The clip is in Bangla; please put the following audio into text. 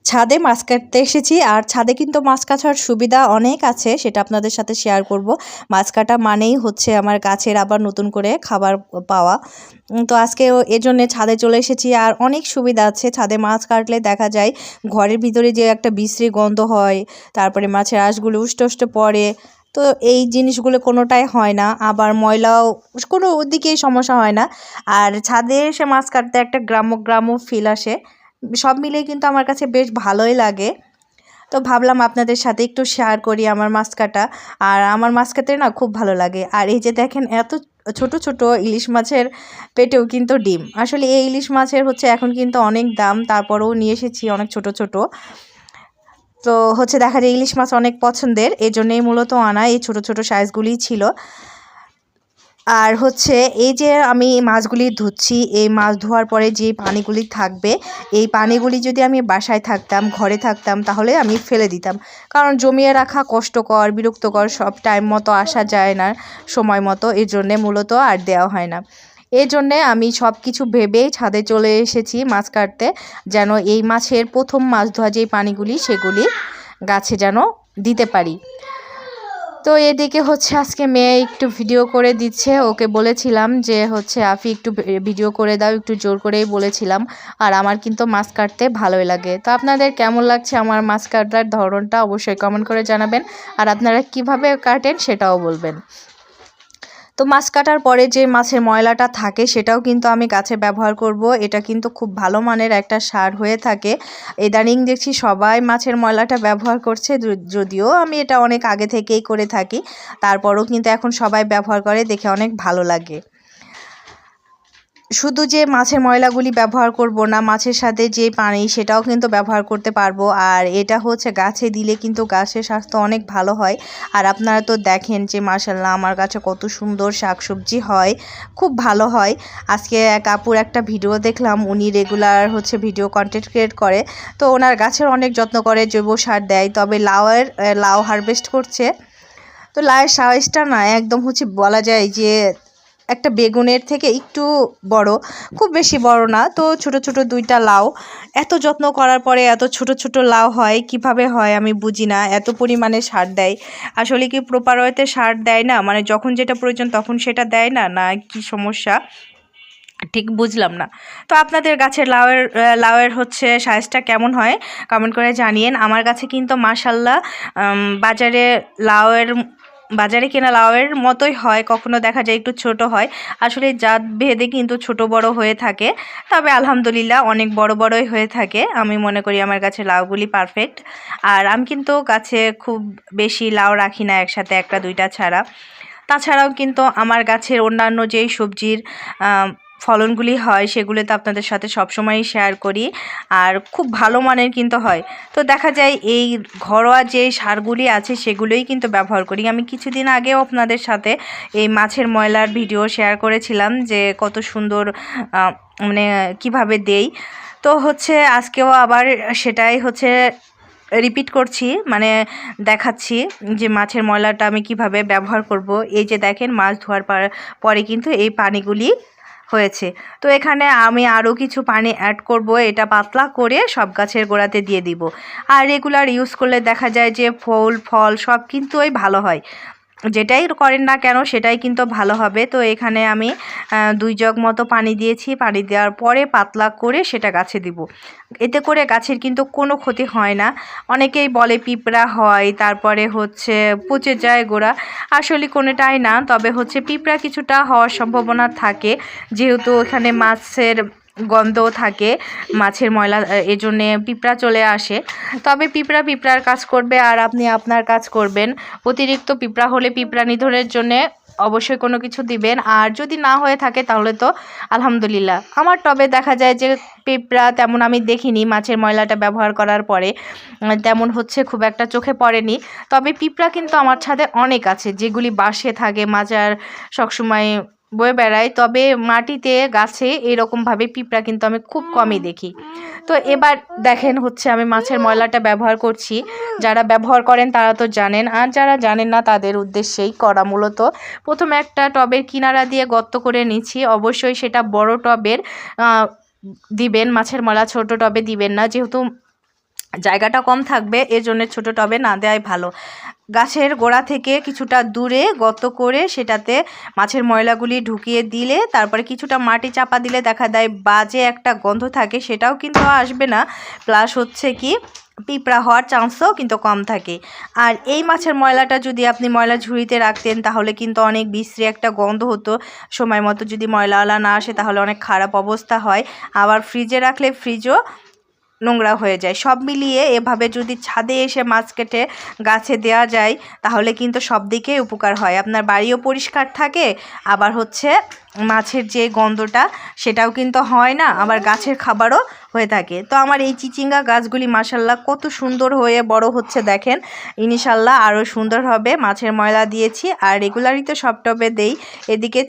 ছাদে মাছ কাটতে এসেছি। আর ছাদে কিন্তু মাছ কাটার সুবিধা অনেক আছে, সেটা আপনাদের সাথে শেয়ার করব। মাছ কাটা মানেই হচ্ছে আমার গাছের আবার নতুন করে খাবার পাওয়া। তো আজকে এজন্য ছাদে চলে এসেছি। আর অনেক সুবিধা আছে ছাদে মাছ কাটলে, দেখা যায় ঘরের ভিতরে যে একটা বিশ্রী গন্ধ হয়, তারপরে মাছের আঁশগুলো উষ্টে উষ্টে পড়ে। তো এই জিনিসগুলো কোনোটাই হয় না, আবার ময়লাও কোনো দিকেই সমস্যা হয় না। আর ছাদে এসে মাছ কাটতে একটা গ্রাম্য গ্রাম্য ফিল আসে। সব মিলিয়ে কিন্তু আমার কাছে বেশ ভালোই লাগে। তো ভাবলাম আপনাদের সাথে একটু শেয়ার করি আমার মাছ কাটা। আর আমার মাছ কাটতে না খুব ভালো লাগে। আর এই যে দেখেন, এত ছোট ছোট ইলিশ মাছের পেটেও কিন্তু ডিম। আসলে এই ইলিশ মাছের হচ্ছে এখন কিন্তু অনেক দাম, তারপরেও নিয়ে এসেছি অনেক ছোট ছোট। তো হচ্ছে দেখা যায় ইলিশ মাছ অনেক পছন্দের, এই জন্যই মূলত আনা, এই ছোট ছোট সাইজগুলিই ছিল। আর হচ্ছে এই যে আমি মাছগুলি ধুচ্ছি, এই মাছ ধোয়ার পরে যে পানিগুলি থাকবে, এই পানিগুলি যদি আমি বাসায় থাকতাম, ঘরে থাকতাম, তাহলে আমি ফেলে দিতাম। কারণ জমিয়ে রাখা কষ্টকর, বিরক্তকর, সব টাইম মতো আসা যায় না সময় মতো, এর জন্যে মূলত আর দেওয়া হয় না। এই জন্যে আমি সব কিছু ভেবেই ছাদে চলে এসেছি মাছ কাটতে, যেন এই মাছের প্রথম মাছ ধোয়া যেই পানিগুলি, সেগুলি গাছে যেন দিতে পারি। তো এদিকে হচ্ছে আজকে মেয়ে একটু ভিডিও করে দিচ্ছে, ওকে বলেছিলাম যে হচ্ছে আফি একটু ভিডিও করে দাও, একটু জোর করেই বলেছিলাম। আর আমার কিন্তু মাছ কাটতে ভালোই লাগে। তো আপনাদের কেমন লাগছে আমার মাছ কাটার ধরনটা অবশ্যই কমেন্ট করে জানাবেন। আর আপনারা কিভাবে কাটেন সেটাও বলবেন। তো মাছ কাটার পরে যে মাছের ময়লাটা থাকে, সেটাও কিন্তু আমি গাছে ব্যবহার করব। এটা কিন্তু খুব ভালো মানের একটা সার হয়ে থাকে। ইদানিং দেখছি সবাই মাছের ময়লাটা ব্যবহার করছে, যদিও আমি এটা অনেক আগে থেকেই করে থাকি, তারপরও কিন্তু এখন সবাই ব্যবহার করে, দেখে অনেক ভালো লাগে। শুধু যে মাছের ময়লাগুলি ব্যবহার করব না, মাছের সাথে যে পানি সেটাও কিন্তু ব্যবহার করতে পারবো। আর এটা হচ্ছে গাছে দিলে কিন্তু গাছের স্বাস্থ্য অনেক ভালো হয়। আর আপনারা তো দেখেন যে মাশাআল্লাহ আমার গাছে কত সুন্দর শাকসবজি হয়, খুব ভালো হয়। আজকে এক আপুর একটা ভিডিও দেখলাম, উনি রেগুলার হচ্ছে ভিডিও কন্টেন্ট ক্রিয়েট করে। তো ওনার গাছের অনেক যত্ন করে, জৈব সার দেয়। তবে লাউ হারভেস্ট করছে। তো লাউয়ের সাইজটা না একদম হচ্ছে বলা যায় যে একটা বেগুনের থেকে একটু বড়, খুব বেশি বড় না। তো ছোট ছোট দুইটা লাউ, এত যত্ন করার পরে এত ছোট ছোট লাউ হয় কিভাবে হয় আমি বুঝি না। এত পরিমাণে সার দেয়, আসলে কি প্রপার ওয়েতে সার দেয় না, মানে যখন যেটা প্রয়োজন তখন সেটা দেয় না, না কি সমস্যা ঠিক বুঝলাম না। তো আপনাদের গাছের লাউয়ের হচ্ছে সাইজটা কেমন হয় কমেন্ট করে জানিয়েন। আমার কাছে কিন্তু মাশাল্লাহ বাজারে লাউয়ের বাজারে কেনা লাউয়ের মতোই হয়, কখনো দেখা যায় একটু ছোট হয়। আসলে জাত ভেদে কিন্তু ছোট বড় হয়ে থাকে, তবে আলহামদুলিল্লাহ অনেক বড় বড়ই হয়ে থাকে। আমি মনে করি আমার গাছের লাউগুলি পারফেক্ট। আর আমি কিন্তু গাছে খুব বেশি লাউ রাখি না একসাথে, একটা দুইটা ছাড়া। তাছাড়াও কিন্তু আমার গাছের অন্যান্য যেই সবজির ফলনগুলি হয়, সেগুলো তো আপনাদের সাথে সবসময়ই শেয়ার করি। আর খুব ভালো মানের কিন্তু হয়। তো দেখা যায় এই ঘরোয়া যে সারগুলি আছে সেগুলোই কিন্তু ব্যবহার করি। আমি কিছুদিন আগেও আপনাদের সাথে এই মাছের ময়লার ভিডিও শেয়ার করেছিলাম, যে কত সুন্দর মানে কিভাবে দেই। তো হচ্ছে আজকেও আবার সেটাই হচ্ছে রিপিট করছি, মানে দেখাচ্ছি যে মাছের ময়লাটা আমি কিভাবে ব্যবহার করব। এই যে দেখেন, মাছ ধোয়ার পরে কিন্তু এই পানিগুলি হয়েছে। তো এখানে আমি আরও কিছু পানি অ্যাড করব, এটা পাতলা করে সব গাছের গোড়াতে দিয়ে দিব। আর রেগুলার ইউজ করলে দেখা যায় যে ফল সব কিন্তু ওই ভালো হয়, যেটাই করেন না কেন সেটাই কিন্তু ভালো হবে। তো এখানে আমি 2 জগ মতো পানি দিয়েছি। পানি দেওয়ার পরে পাতলা করে সেটা গাছে দিব। এতে করে গাছের কিন্তু কোনো ক্ষতি হয় না। অনেকেই বলে পিঁপড়া হয়, তারপরে হচ্ছে পচে যায় গোড়া। আসলে কোনোটাই না, তবে হচ্ছে পিঁপড়া কিছুটা হওয়ার সম্ভাবনা থাকে, যেহেতু এখানে মাছের গন্ধ থাকে, মাছের ময়লা, এজন্যে পিঁপড়া চলে আসে। তবে পিঁপড়ার কাজ করবে আর আপনি আপনার কাজ করবেন। অতিরিক্ত পিঁপড়া হলে পিঁপড়া নিধনের জন্যে অবশ্যই কোনো কিছু দিবেন। আর যদি না হয়ে থাকে তাহলে তো আলহামদুলিল্লাহ। আমার টবে দেখা যায় যে পিঁপড়া তেমন আমি দেখিনি মাছের ময়লাটা ব্যবহার করার পরে, তেমন হচ্ছে খুব একটা চোখে পড়েনি। তবে পিঁপড়া কিন্তু আমার ছাদে অনেক আছে, যেগুলি বাসে থাকে, মাচার সবসময় বয়ে বেড়ায়। তবে মাটিতে গাছে এরকমভাবে পিঁপড়া কিন্তু আমি খুব কমই দেখি। তো এবার দেখেন হচ্ছে আমি মাছের ময়লাটা ব্যবহার করছি। যারা ব্যবহার করেন তারা তো জানেন, আর যারা জানেন না তাদের উদ্দেশ্যেই করা। মূলত প্রথমে একটা টবের কিনারা দিয়ে গর্ত করে নিচ্ছি। অবশ্যই সেটা বড় টবের দিবেন মাছের ময়লা, ছোট টবে দিবেন না, যেহেতু জায়গাটা কম থাকবে, এজন্য ছোট টবে না দেওয়াই ভালো। গাছের গোড়া থেকে কিছুটা দূরে গর্ত করে সেটাতে মাছের ময়লাগুলি ঢুকিয়ে দিলে তারপরে কিছুটা মাটি চাপা দিলে দেখা যায় বাজে একটা গন্ধ থাকে, সেটাও কিন্তু আসবে না। প্লাস হচ্ছে কি পিঁপড়া হওয়ার চান্সও কিন্তু কম থাকে। আর এই মাছের ময়লাটা যদি আপনি ময়লা ঝুড়িতে রাখতেন তাহলে কিন্তু অনেক বিশ্রী একটা গন্ধ হতো। সময় মতো যদি ময়লাওয়ালা না আসে তাহলে অনেক খারাপ অবস্থা হয়। আবার ফ্রিজে রাখলে ফ্রিজও নোংরা হয়ে যায়। সব মিলিয়ে এভাবে যদি ছাদে এসে মাছ কেটে গাছে দেওয়া যায় তাহলে কিন্তু সব দিকেই উপকার হয়। আপনার বাড়িও পরিষ্কার থাকে, আবার হচ্ছে মাছের যে গন্ধটা সেটাও কিন্তু হয় না, আবার গাছের খাবারও হয়ে থাকে। তো আমার এই চিচিঙ্গা গাছগুলি মাশাল্লাহ কত সুন্দর হয়ে বড় হচ্ছে দেখেন। ইনশাল্লাহ আরও সুন্দর হবে। মাছের ময়লা দিয়েছি আর রেগুলারই তো সব টবে দেই। এদিকে